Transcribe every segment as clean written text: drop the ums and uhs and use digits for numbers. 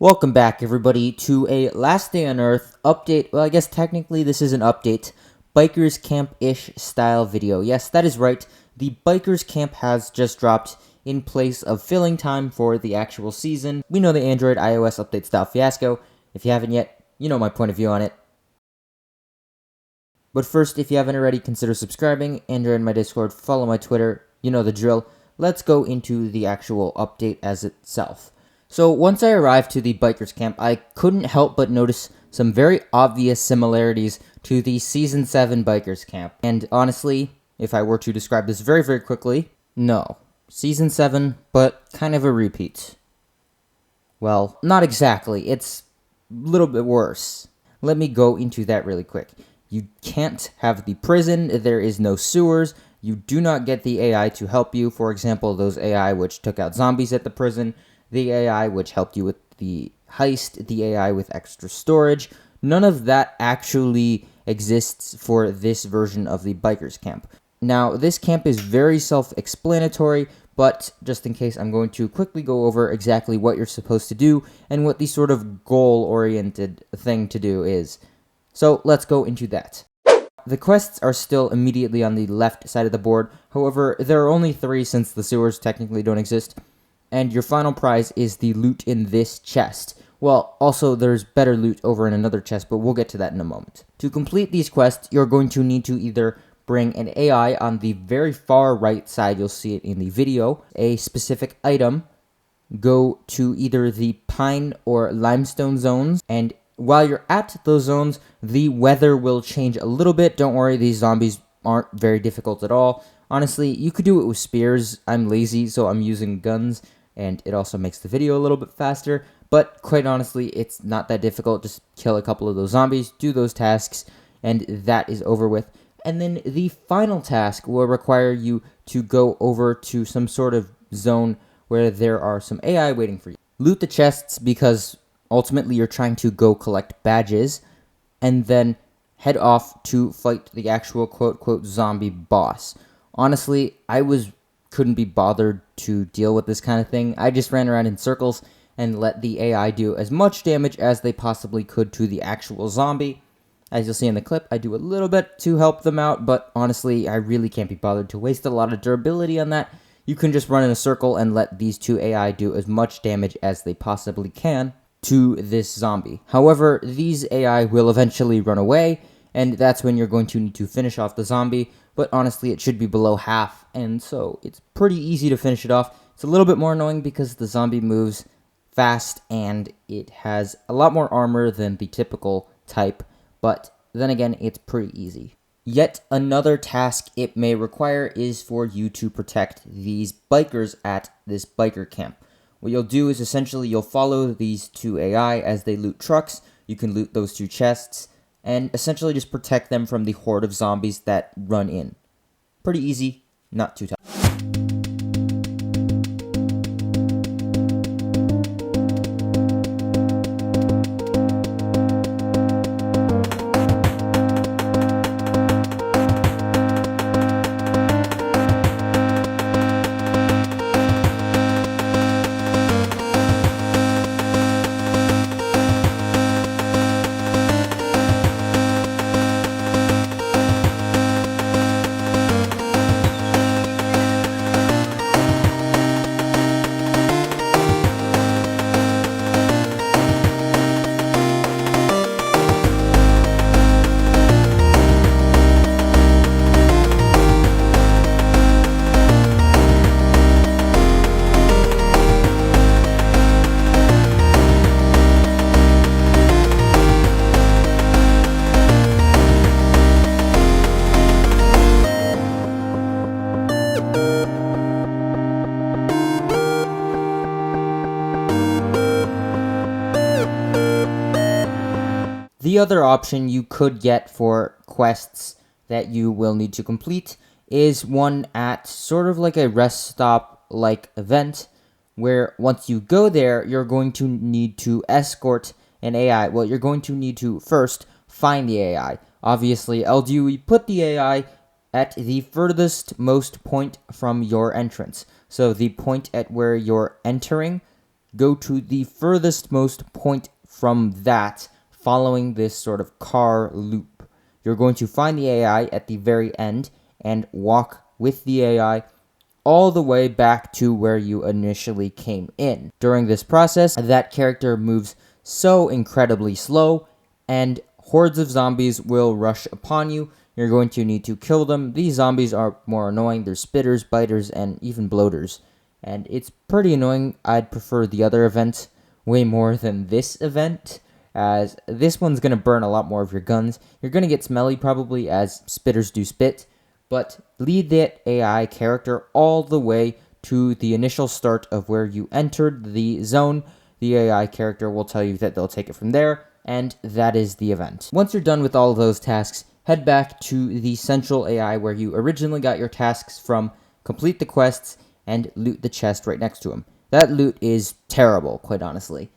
Welcome back, everybody, to a Last Day on Earth update. Well, I guess technically this is an update. Bikers Camp-ish style video. Yes, that is right. The Bikers Camp has just dropped in place of filling time for the actual season. We know the Android iOS update style fiasco. If you haven't yet, you know my point of view on it. But first, if you haven't already, consider subscribing and join my Discord, follow my Twitter, you know the drill. Let's go into the actual update as itself. So once I arrived to the Bikers Camp, I couldn't help but notice some very obvious similarities to the Season 7 Bikers Camp. And honestly, if I were to describe this very, very quickly, no. Season 7, but kind of a repeat. Well, not exactly. It's a little bit worse. Let me go into that really quick. You can't have the prison, there is no sewers, you do not get the AI to help you. For example, those AI which took out zombies at the prison, the AI which helped you with the heist, the AI with extra storage. None of that actually exists for this version of the Bikers Camp. Now, this camp is very self-explanatory, but just in case, I'm going to quickly go over exactly what you're supposed to do and what the sort of goal-oriented thing to do is. So let's go into that. The quests are still immediately on the left side of the board. However, there are only 3 since the sewers technically don't exist. And your final prize is the loot in this chest. Well, also there's better loot over in another chest, but we'll get to that in a moment. To complete these quests, you're going to need to either bring an AI on the very far right side, you'll see it in the video, a specific item, go to either the pine or limestone zones, and while you're at those zones, the weather will change a little bit. Don't worry, these zombies aren't very difficult at all. Honestly, you could do it with spears. I'm lazy, so I'm using guns, and it also makes the video a little bit faster. But quite honestly, it's not that difficult. Just kill a couple of those zombies, do those tasks, and that is over with. And then the final task will require you to go over to some sort of zone where there are some AI waiting for you. Loot the chests because ultimately you're trying to go collect badges, and then head off to fight the actual quote-quote zombie boss. Honestly, couldn't be bothered to deal with this kind of thing. I just ran around in circles and let the AI do as much damage as they possibly could to the actual zombie. As you'll see in the clip, I do a little bit to help them out, but honestly, I really can't be bothered to waste a lot of durability on that. You can just run in a circle and let these 2 AI do as much damage as they possibly can to this zombie. However, these AI will eventually run away, and that's when you're going to need to finish off the zombie, but honestly, it should be below half, and so it's pretty easy to finish it off. It's a little bit more annoying because the zombie moves fast, and it has a lot more armor than the typical type, but then again, it's pretty easy. Yet another task it may require is for you to protect these bikers at this biker camp. What you'll do is essentially you'll follow these 2 AI as they loot trucks. You can loot those 2 chests and essentially just protect them from the horde of zombies that run in. Pretty easy, not too tough. The other option you could get for quests that you will need to complete is one at sort of like a rest stop like event, where once you go there, you're going to need to escort an AI. Well, you're going to need to first find the AI. Obviously, ldoe put the AI at the furthest most point from your entrance. So the point at where you're entering go to the furthest most point from that, following this sort of car loop. You're going to find the AI at the very end and walk with the AI all the way back to where you initially came in. During this process, that character moves so incredibly slow, and hordes of zombies will rush upon you. You're going to need to kill them. These zombies are more annoying. They're spitters, biters, and even bloaters. And it's pretty annoying. I'd prefer the other event way more than this event, as this one's going to burn a lot more of your guns. You're going to get smelly probably, as spitters do spit, but lead that AI character all the way to the initial start of where you entered the zone. The AI character will tell you that they'll take it from there, and that is the event. Once you're done with all of those tasks, head back to the central AI where you originally got your tasks from, complete the quests, and loot the chest right next to them. That loot is terrible, quite honestly.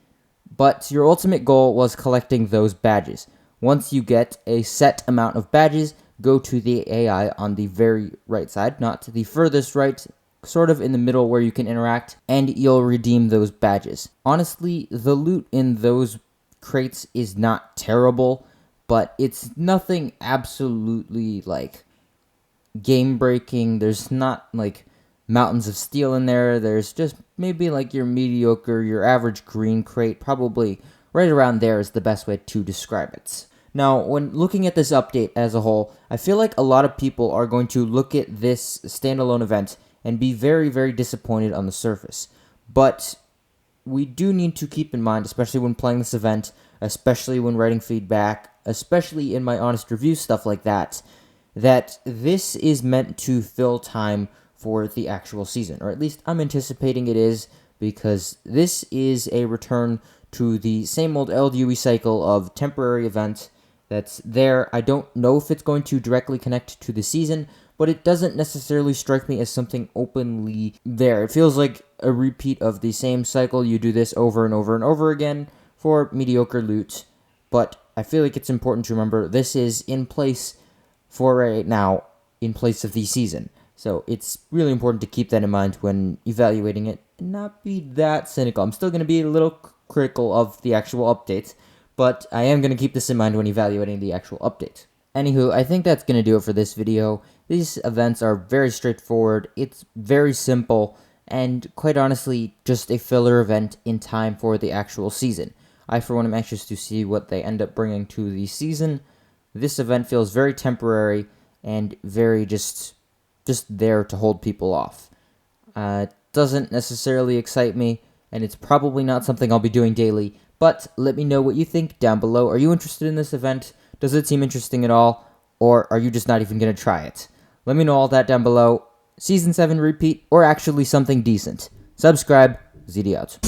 But your ultimate goal was collecting those badges. Once you get a set amount of badges, go to the AI on the very right side, not to the furthest right, sort of in the middle where you can interact, and you'll redeem those badges. Honestly, the loot in those crates is not terrible, but it's nothing absolutely like game breaking. There's not like mountains of steel in there. There's just maybe like your mediocre, your average green crate. Probably right around there is the best way to describe it. Now, when looking at this update as a whole, I feel like a lot of people are going to look at this standalone event and be very, very disappointed on the surface. But we do need to keep in mind, especially when playing this event, especially when writing feedback, especially in my honest review, stuff like that, that this is meant to fill time for the actual season, or at least I'm anticipating it is, because this is a return to the same old ldoe cycle of temporary events that's there. I don't know if it's going to directly connect to the season, but it doesn't necessarily strike me as something openly there. It feels like a repeat of the same cycle. You do this over and over and over again for mediocre loot, but I feel like it's important to remember this is in place for right now, in place of the season. So it's really important to keep that in mind when evaluating it and not be that cynical. I'm still going to be a little critical of the actual updates, but I am going to keep this in mind when evaluating the actual update. Anywho, I think that's going to do it for this video. These events are very straightforward. It's very simple, and quite honestly, just a filler event in time for the actual season. I, for one, am anxious to see what they end up bringing to the season. This event feels very temporary and very just there to hold people off. It doesn't necessarily excite me, and it's probably not something I'll be doing daily, but let me know what you think down below. Are you interested in this event? Does it seem interesting at all? Or are you just not even going to try it? Let me know all that down below. Season 7 repeat, or actually something decent. Subscribe. ZD out.